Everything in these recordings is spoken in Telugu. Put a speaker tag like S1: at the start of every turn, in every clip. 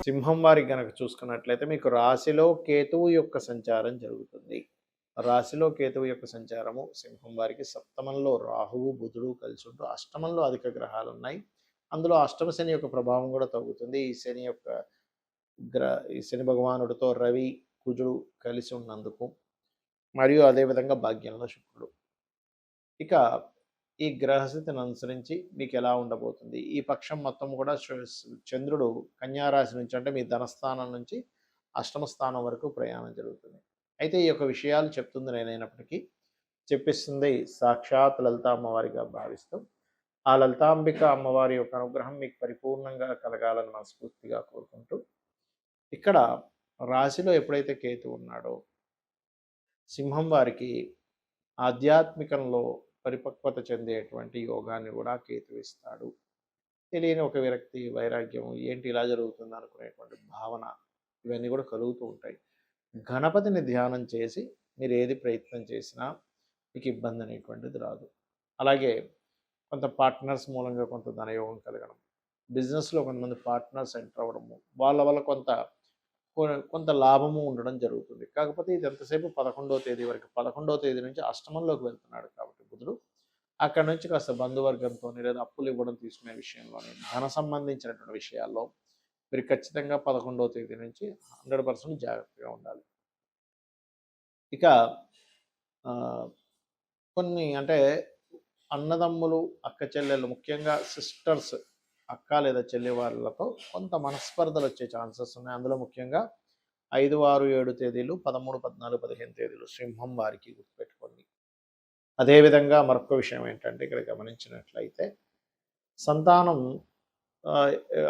S1: సింహం వారికి గనక చూసుకున్నట్లయితే మీకు రాశిలో కేతువు యొక్క సంచారం జరుగుతుంది. రాశిలో కేతువు యొక్క సంచారము సింహం వారికి సప్తమంలో రాహువు, బుధుడు కలిసి ఉంటూ అష్టమంలో అధిక గ్రహాలున్నాయి. అందులో అష్టమ శని యొక్క ప్రభావం కూడా తగ్గుతుంది. ఈ శని భగవానుడితో రవి, కుజుడు కలిసి ఉన్నందుకు మరియు అదేవిధంగా భాగ్యంలో శుక్రుడు. ఇక ఈ గ్రహస్థితిని అనుసరించి మీకు ఎలా ఉండబోతుంది? ఈ పక్షం మొత్తం కూడా చంద్రుడు కన్యా రాశి నుంచి అంటే మీ ధనస్థానం నుంచి అష్టమ స్థానం వరకు ప్రయాణం జరుగుతుంది. అయితే ఈ యొక్క విషయాలు చెప్తుంది నేనైనప్పటికీ చెప్పిస్తుంది సాక్షాత్ లలిత అమ్మవారిగా భావిస్తూ ఆ లలితాంబిక అమ్మవారి యొక్క అనుగ్రహం మీకు పరిపూర్ణంగా కలగాలని మనస్ఫూర్తిగా కోరుకుంటూ ఇక్కడ రాశిలో ఎప్పుడైతే కేతు ఉన్నాడో సింహం వారికి ఆధ్యాత్మికంలో పరిపక్వత చెందేటువంటి యోగాన్ని కూడా కేతు ఇస్తాడు. తెలియని ఒక విరక్తి, వైరాగ్యం, ఏంటి ఇలా జరుగుతుంది అనుకునేటువంటి భావన ఇవన్నీ కూడా కలుగుతూ ఉంటాయి. గణపతిని ధ్యానం చేసి మీరు ఏది ప్రయత్నం చేసినా మీకు ఇబ్బంది అనేటువంటిది రాదు. అలాగే కొంత పార్ట్నర్స్ మూలంగా కొంత ధనయోగం కలగడం, బిజినెస్లో కొంతమంది పార్ట్నర్స్ ఎంటర్ అవ్వడము, వాళ్ళ వల్ల కొంత లాభము ఉండడం జరుగుతుంది. కాకపోతే ఇది ఎంతసేపు 11వ తేదీ వరకు. 11వ తేదీ నుంచి అష్టమంలోకి వెళ్తున్నాడు కాబట్టి బుధుడు అక్కడి నుంచి కాస్త బంధువర్గంతో లేదా అప్పులు ఇవ్వడం తీసుకునే విషయంలోని ధన సంబంధించినటువంటి విషయాల్లో మీరు ఖచ్చితంగా 11వ తేదీ నుంచి 100% జాగ్రత్తగా ఉండాలి. ఇక కొన్ని అంటే అన్నదమ్ములు, అక్క చెల్లెళ్ళు, ముఖ్యంగా సిస్టర్స్, అక్క లేదా చెల్లి వాళ్ళతో కొంత మనస్పర్ధలు వచ్చే ఛాన్సెస్ ఉన్నాయి. అందులో ముఖ్యంగా 5, 6, 7 తేదీలు, 13, 14, 15 తేదీలు సింహం వారికి గుర్తుపెట్టుకోండి. అదేవిధంగా మరొక విషయం ఏంటంటే ఇక్కడ గమనించినట్లయితే సంతానం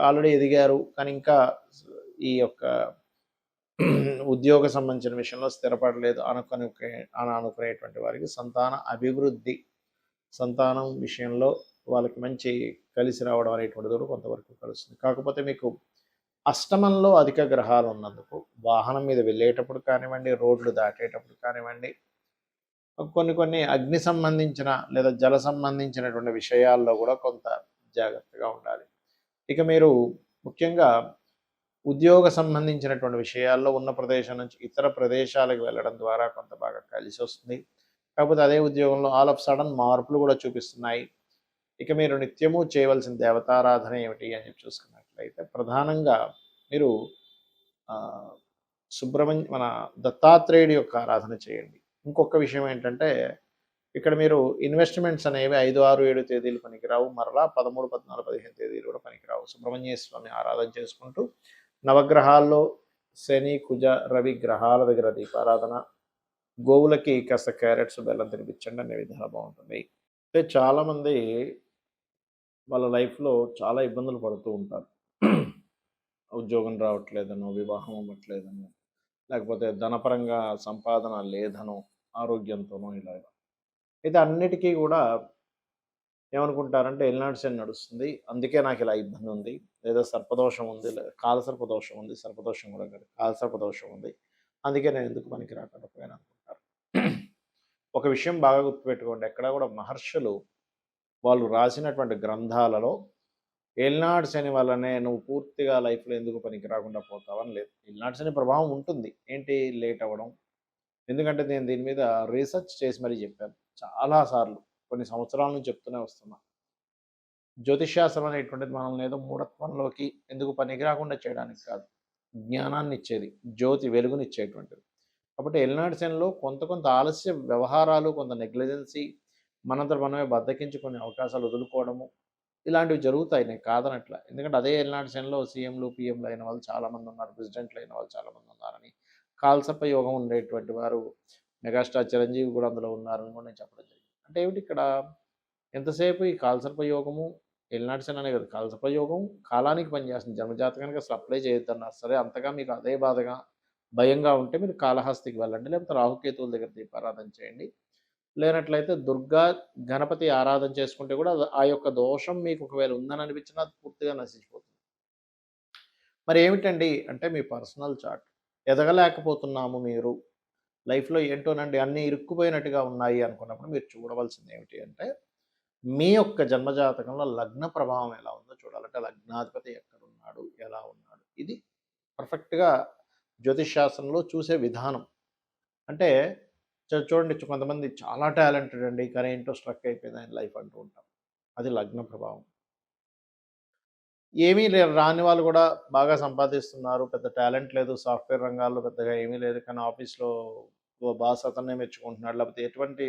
S1: ఆల్రెడీ ఎదిగారు కానీ ఇంకా ఈ యొక్క ఉద్యోగ సంబంధించిన విషయంలో స్థిరపడలేదు అనుకునేటువంటి వారికి సంతాన అభివృద్ధి, సంతానం విషయంలో వాళ్ళకి మంచి కలిసి రావడం అనేటువంటిది కూడా కొంతవరకు కలుస్తుంది. కాకపోతే మీకు అష్టమంలో అధిక గ్రహాలు ఉన్నందుకు వాహనం మీద వెళ్ళేటప్పుడు కానివ్వండి, రోడ్లు దాటేటప్పుడు కానివ్వండి, కొన్ని అగ్ని సంబంధించిన లేదా జల సంబంధించినటువంటి విషయాల్లో కూడా కొంత జాగ్రత్తగా ఉండాలి. ఇక మీరు ముఖ్యంగా ఉద్యోగ సంబంధించినటువంటి విషయాల్లో ఉన్న ప్రదేశం నుంచి ఇతర ప్రదేశాలకు వెళ్ళడం ద్వారా కొంత బాగా కలిసి వస్తుంది. కాకపోతే అదే ఉద్యోగంలో ఆల్ ఆఫ్ సడన్ మార్పులు కూడా చూపిస్తున్నాయి. ఇక మీరు నిత్యము చేయవలసిన దేవతారాధన ఏమిటి అని చెప్పి చూసుకున్నట్లయితే ప్రధానంగా మీరు మన దత్తాత్రేయుడి యొక్క ఆరాధన చేయండి. ఇంకొక విషయం ఏంటంటే ఇక్కడ మీరు ఇన్వెస్ట్మెంట్స్ అనేవి 5, 6, 7 తేదీలు పనికిరావు. మరలా 13, 14, 15 తేదీలు కూడా పనికిరావు. సుబ్రహ్మణ్య స్వామిని ఆరాధన చేసుకుంటూ నవగ్రహాల్లో శని, కుజ, రవి గ్రహాల దగ్గర దీపారాధన, గోవులకి కాస్త క్యారెట్స్, బెల్లం తినిపించండి అనే విధానం బాగుంటుంది. అయితే చాలామంది వాళ్ళ లైఫ్లో చాలా ఇబ్బందులు పడుతూ ఉంటారు. ఉద్యోగం రావట్లేదనో, వివాహం అవ్వట్లేదనో, లేకపోతే ధనపరంగా సంపాదన లేదనో, ఆరోగ్యంతోనో ఇలా. అయితే అన్నిటికీ కూడా ఏమనుకుంటారంటే ఎల్నాడు శని నడుస్తుంది, అందుకే నాకు ఇలా ఇబ్బంది ఉంది, లేదా సర్పదోషం ఉంది, కాలసర్పదోషం ఉంది, సర్పదోషం కూడా కాదు కాలసర్పదోషం ఉంది, అందుకే నేను ఎందుకు పనికి రాకుండా పోయాను అనుకుంటారు. ఒక విషయం బాగా గుర్తుపెట్టుకోండి, ఎక్కడ కూడా మహర్షులు వాళ్ళు రాసినటువంటి గ్రంథాలలో ఏలినాడు శని వల్లనే నువ్వు పూర్తిగా లైఫ్లో ఎందుకు పనికి రాకుండా పోతావని లేదు. ఏలినాడు శని ప్రభావం ఉంటుంది. ఏంటి లేట్ అవ్వడం? ఎందుకంటే నేను దీని మీద రీసెర్చ్ చేసి మరీ చెప్పాను చాలాసార్లు, కొన్ని సంవత్సరాల నుంచి చెప్తూనే వస్తున్నా. జ్యోతిష్శాస్త్రం అనేటువంటిది మనల్ని ఏదో మూఢత్వంలోకి ఎందుకు పనికి రాకుండా చేయడానికి కాదు, జ్ఞానాన్ని ఇచ్చేది, జ్యోతి వెలుగునిచ్చేటువంటిది. కాబట్టి ఏలినాడు శనిలో కొంత ఆలస్య వ్యవహారాలు, కొంత నెగ్లిజెన్సీ, మనంతట మనమే బద్దకించుకునే అవకాశాలు వదులుకోవడము, ఇలాంటివి జరుగుతాయి. నేను కాదనట్ల. ఎందుకంటే అదే ఏలినాడు శనిలో సీఎంలు, పీఎంలు అయిన వాళ్ళు చాలామంది ఉన్నారు, ప్రెసిడెంట్లు అయిన వాళ్ళు చాలామంది ఉన్నారని, కాల్సప్ప యోగం ఉండేటువంటి వారు మెగాస్టార్ చిరంజీవి కూడా అందులో ఉన్నారని కూడా నేను చెప్పడం జరిగింది. అంటే ఏమిటి ఇక్కడ ఎంతసేపు ఈ కాల్సర్ప యోగము, ఏలినాడు శని అనే కదా, కాల్సర్ప యోగం కాలానికి పనిచేస్తుంది. జన్మజాతకానికి అసలు అప్లై చేయొద్దన్నారు. సరే అంతగా మీకు అదే బాధగా భయంగా ఉంటే మీరు కాళహస్తికి వెళ్ళండి, లేకపోతే రాహుకేతువుల దగ్గర దీపారాధన చేయండి. లేనట్లయితే దుర్గా గణపతి ఆరాధన చేసుకుంటే కూడా ఆ యొక్క దోషం మీకు ఒకవేళ ఉందని అనిపించినా అది పూర్తిగా నశించిపోతుంది. మరి ఏమిటండి అంటే మీ పర్సనల్ చార్ట్. ఎదగలేకపోతున్నాము, మీరు లైఫ్లో ఏంటోనండి అన్నీ ఇరుక్కుపోయినట్టుగా ఉన్నాయి అనుకున్నప్పుడు మీరు చూడవలసింది ఏమిటి అంటే మీ యొక్క జన్మజాతకంలో లగ్న ప్రభావం ఎలా ఉందో చూడాలంటే లగ్నాధిపతి ఎక్కడున్నాడు, ఎలా ఉన్నాడు, ఇది పర్ఫెక్ట్‌గా జ్యోతిష్ శాస్త్రంలో చూసే విధానం. అంటే చూడండి, కొంతమంది చాలా టాలెంటెడ్ అండి. కానీ ఏంటో స్ట్రక్ అయిపోయింది ఆయన లైఫ్ అంటూ ఉంటాం. అది లగ్న ప్రభావం. ఏమీ రాని వాళ్ళు కూడా బాగా సంపాదిస్తున్నారు. పెద్ద టాలెంట్ లేదు. సాఫ్ట్‌వేర్ రంగాల్లో పెద్దగా ఏమీ లేదు. కానీ ఆఫీస్‌లో బాస్ అతన్నే మెచ్చుకుంటున్నాడు. లేకపోతే ఎటువంటి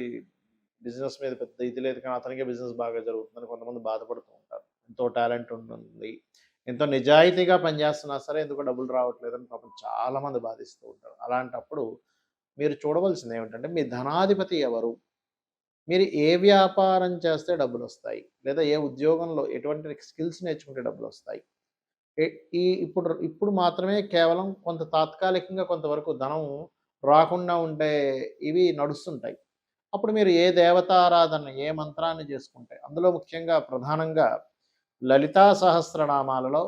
S1: బిజినెస్ మీద పెద్ద ఇది లేదు. కానీ అతనికే బిజినెస్ బాగా జరుగుతుందని కొంతమంది బాధపడుతూ ఉంటారు. ఎంతో టాలెంట్ ఉంటుంది. ఎంతో నిజాయితీగా పనిచేస్తున్నా సరే ఎందుకో డబ్బులు రావట్లేదని పాపం చాలామంది బాధిస్తూ ఉంటారు. అలాంటప్పుడు మీరు చూడవలసింది ఏమిటంటే మీ ధనాధిపతి ఎవరు? మీరు ఏ వ్యాపారం చేస్తే డబ్బులొస్తాయి? లేదా ఏ ఉద్యోగంలో ఎటువంటి స్కిల్స్ నేర్చుకుంటే డబ్బులొస్తాయి? ఎ ఈ ఇప్పుడు ఇప్పుడు మాత్రమే కేవలం కొంత తాత్కాలికంగా కొంతవరకు ధనం రాకుండా ఉండే ఇవి నడుస్తుంటాయి. అప్పుడు మీరు ఏ దేవతారాధన, ఏ మంత్రాన్ని చేసుకుంటే అందులో ముఖ్యంగా ప్రధానంగా లలితా సహస్రనామాలలో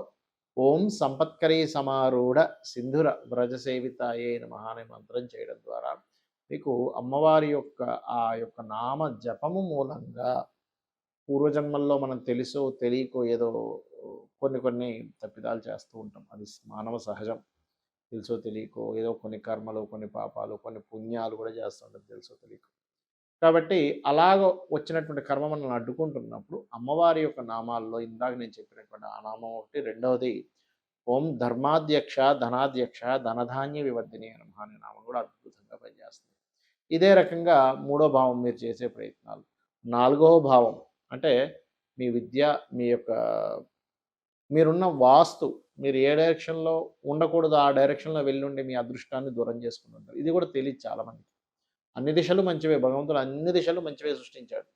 S1: ఓం సంపత్కరీ సమారూఢ సింధుర వ్రజసేవితాయే నమః అనే మంత్రం చేయడం ద్వారా మీకు అమ్మవారి యొక్క ఆ యొక్క నామ జపము మూలంగా పూర్వజన్మల్లో మనం తెలుసో తెలియకో ఏదో కొన్ని కొన్ని తప్పిదాలు చేస్తూ ఉంటాం. అది మానవ సహజం. తెలుసో తెలియకో ఏదో కొన్ని కర్మలు, కొన్ని పాపాలు, కొన్ని పుణ్యాలు కూడా చేస్తుంటాం తెలుసో తెలియకో. కాబట్టి అలాగ వచ్చినటువంటి కర్మ మనల్ని అడ్డుకుంటున్నప్పుడు అమ్మవారి యొక్క నామాల్లో ఇందాక నేను చెప్పినటువంటి ఆ నామం ఒకటి, రెండవది ఓం ధర్మాధ్యక్ష, ధనాధ్యక్ష, ధనధాన్య వివర్ధిని నమః అనే నామం కూడా అద్భుతంగా పనిచేస్తుంది. ఇదే రకంగా మూడో భావం మీరు చేసే ప్రయత్నాలు. నాలుగవ భావం అంటే మీ విద్య, మీ యొక్క మీరున్న వాస్తు, మీరు ఏ డైరెక్షన్‌లో ఉండకూడదో ఆ డైరెక్షన్‌లో వెళ్ళుండి మీ అదృష్టాన్ని దూరం చేసుకునుంటారు. ఇది కూడా తెలీదు చాలామందికి. అన్ని దిశలు మంచివే. భగవంతుడు అన్ని దిశలు మంచివే సృష్టించాడు.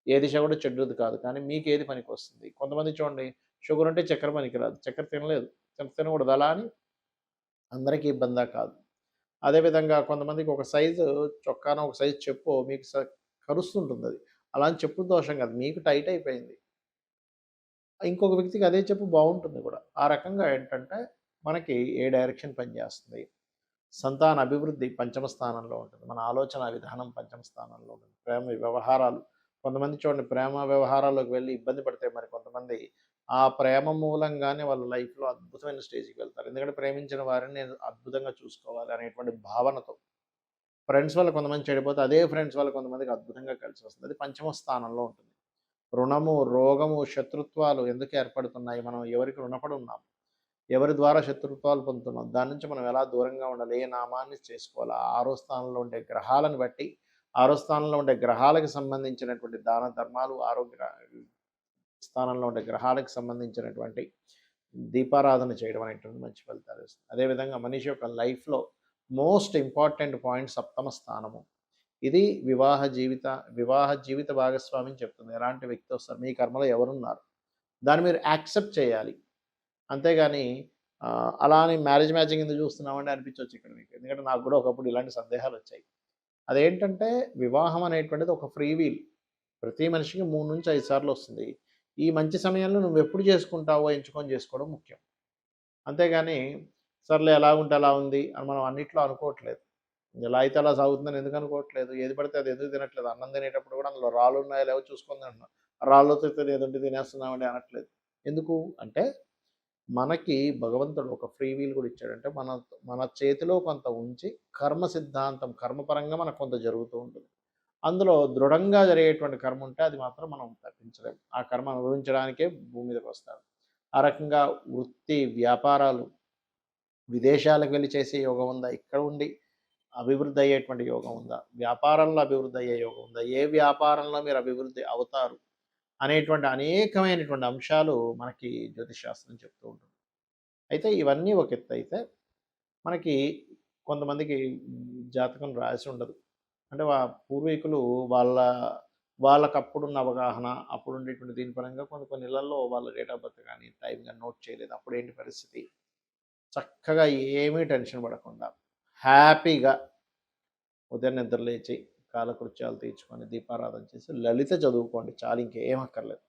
S1: ఏ దిశ కూడా చెడ్డది కాదు. కానీ మీకేది పనికొస్తుంది? కొంతమంది చూడండి, షుగర్ ఉంటే చక్కెర పనికిరాదు. చక్కెర తినలేదు. చక్కెర తినకూడదు. అలా అని అందరికీ ఇబ్బందా కాదు. అదేవిధంగా కొంతమందికి ఒక సైజు చొక్కానో, ఒక సైజు చెప్పో మీకు కరుస్తుంటుందది. అలా అని చెప్పుల దోషం కాదు. మీకు టైట్ అయిపోయింది. ఇంకొక వ్యక్తికి అదే చెప్పు బావుంటుంది కూడా. ఆ రకంగా ఏంటంటే మనకి ఏ డైరెక్షన్ పనిచేస్తుంది. సంతాన అభివృద్ధి పంచమ స్థానంలో ఉంటుంది. మన ఆలోచన విధానం పంచమ స్థానంలో ఉంటుంది. ప్రేమ వ్యవహారాలు, కొంతమంది చూడండి ప్రేమ వ్యవహారాల్లోకి వెళ్ళి ఇబ్బంది పడితే మరి కొంతమంది ఆ ప్రేమ మూలంగానే వాళ్ళ లైఫ్‌లో అద్భుతమైన స్టేజ్‌కి వెళ్తారు. ఎందుకంటే ప్రేమించిన వారిని నేను అద్భుతంగా చూసుకోవాలి అనేటువంటి భావనతో. ఫ్రెండ్స్ వల్ల కొంతమంది చెడిపోతే అదే ఫ్రెండ్స్ వల్ల కొంతమందికి అద్భుతంగా కలిసొస్తుంది. అది పంచమ స్థానంలో ఉంటుంది. రుణము, రోగము, శత్రుత్వాలు ఎందుకు ఏర్పడుతున్నాయి? మనం ఎవరికి రుణపడి ఉన్నాం? ఎవరి ద్వారా శత్రుత్వాలు పొందుతున్నాం? దాని నుంచి మనం ఎలా దూరంగా ఉండాలి? ఏ నామాన్ని చేసుకోవాలి? ఆరో స్థానంలో ఉండే గ్రహాలను బట్టి, ఆరో స్థానంలో ఉండే గ్రహాలకు సంబంధించినటువంటి దాన ధర్మాలు, ఆరోగ్య స్థానంలో ఉండే గ్రహాలకు సంబంధించినటువంటి దీపారాధన చేయడం అనేటువంటి మంచి ఫలితాలు ఇస్తుంది. అదేవిధంగా మనిషి యొక్క లైఫ్‌లో మోస్ట్ ఇంపార్టెంట్ పాయింట్ సప్తమ స్థానము. ఇది వివాహ జీవిత భాగస్వామిని చెప్తుంది. ఎలాంటి వ్యక్తి వస్తారు? మీ కర్మలో ఎవరున్నారు? దాన్ని మీరు యాక్సెప్ట్ చేయాలి. అంతేగాని అలా అని మ్యారేజ్ మ్యాచింగ్ ఎందుకు చూస్తున్నామండి అనిపించొచ్చు ఇక్కడ మీకు. ఎందుకంటే నాకు కూడా ఒకప్పుడు ఇలాంటి సందేహాలొచ్చాయి. అదేంటంటే వివాహం అనేటువంటిది ఒక ఫ్రీ వీల్. ప్రతి మనిషికి 3-5 సార్లు వస్తుంది. ఈ మంచి సమయంలో నువ్వెప్పుడు చేసుకుంటావో ఎంచుకొని చేసుకోవడం ముఖ్యం. అంతేగాని సర్లే ఎలాగుంటే అలా ఉంది అని మనం అన్నిట్లో అనుకోవట్లేదు. ఎలా అయితే అలా సాగుతుందని ఎందుకు అనుకోవట్లేదు. ఏది పడితే అది ఎందుకు తినట్లేదు. అన్నం తినేటప్పుడు కూడా అందులో రాళ్ళున్నాయో లేవో చూసుకొని తింటున్నాం. రాళ్ళతో ఏదుంటే తినేస్తున్నామండి అనట్లేదు. ఎందుకు అంటే మనకి భగవంతుడు ఒక ఫ్రీ వీల్ కూడా ఇచ్చాడు. అంటే మన మన చేతిలో కొంత ఉంచి కర్మ సిద్ధాంతం, కర్మపరంగా మనకు కొంత జరుగుతూ ఉంటుంది. అందులో దృఢంగా జరిగేటువంటి కర్మ ఉంటే అది మాత్రం మనం తప్పించలేం. ఆ కర్మ అనుభవించడానికే భూమి మీదకొస్తాడు. ఆ రకంగా వృత్తి, వ్యాపారాలు, విదేశాలకు వెళ్లి చేసే యోగం ఉందా? ఇక్కడ ఉండి అభివృద్ధి అయ్యేటువంటి యోగం ఉందా? వ్యాపారంలో అభివృద్ధి అయ్యే యోగం ఉందా? ఏ వ్యాపారంలో మీరు అభివృద్ధి అవుతారు? అనేటువంటి అనేకమైనటువంటి అంశాలు మనకి జ్యోతిష్ శాస్త్రం చెప్తూ ఉంటుంది. అయితే ఇవన్నీ ఒక ఎత్తయితే, మనకి కొంతమందికి జాతకం రాసి ఉండదు. అంటే పూర్వీకులు వాళ్ళ వాళ్ళకప్పుడున్న అవగాహన, అప్పుడుండేటువంటి దీని పరంగా కొన్ని కొన్ని ఇళ్లల్లో వాళ్ళ డేట్ ఆఫ్ బర్త్ గానీ, టైం గానీ నోట్ చేయలేదు. అప్పుడేంటి పరిస్థితి? చక్కగా ఏమీ టెన్షన్ పడకుండా, హ్యాపీగా ఉదయం నిద్ర లేచి, కాలకృత్యాలు తీర్చుకొని, దీపారాధన చేసి, లలిత చదువుకోండి చాలు, ఇంకేం అక్కర్లేదు.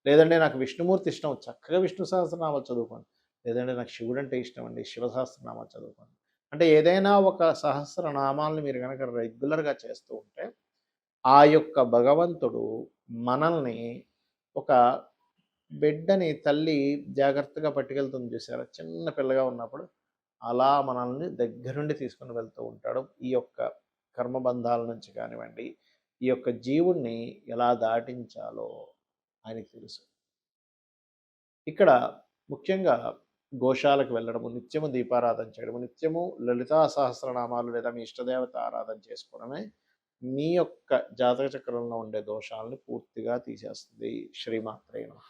S1: లేదంటే నాకు విష్ణుమూర్తి ఇష్టం, చక్కగా విష్ణు సహస్రనామాలు చదువుకోండి. లేదంటే నాకు శివుడంటే ఇష్టం అండి, శివ సహస్రనామాలు చదువుకోండి. అంటే ఏదైనా ఒక సహస్రనామాల్ని మీరు గనక రెగ్యులర్‌గా చేస్తూ ఉంటే, ఆ యొక్క భగవంతుడు మనల్ని ఒక బిడ్డని తల్లి జాగ్రత్తగా పట్టుకెళ్తుంది చూసారా? చిన్న పిల్లగా ఉన్నప్పుడు, అలా మనల్ని దగ్గరుండి తీసుకొని వెళ్తూ ఉంటాడు. ఈ యొక్క కర్మబంధాల నుంచి కానివ్వండి, ఈ యొక్క జీవుడిని ఎలా దాటించాలో ఆయనకి తెలుసు. ఇక్కడ ముఖ్యంగా గోశాలకు వెళ్ళడము, నిత్యము దీపారాధన చేయడము, నిత్యము లలితా సహస్రనామాలు లేదా మీ ఇష్టదేవత ఆరాధన చేసుకోవడమే మీ యొక్క జాతక చక్రంలో ఉండే దోషాలను పూర్తిగా తీసేస్తుంది. శ్రీమాత్రే నమః.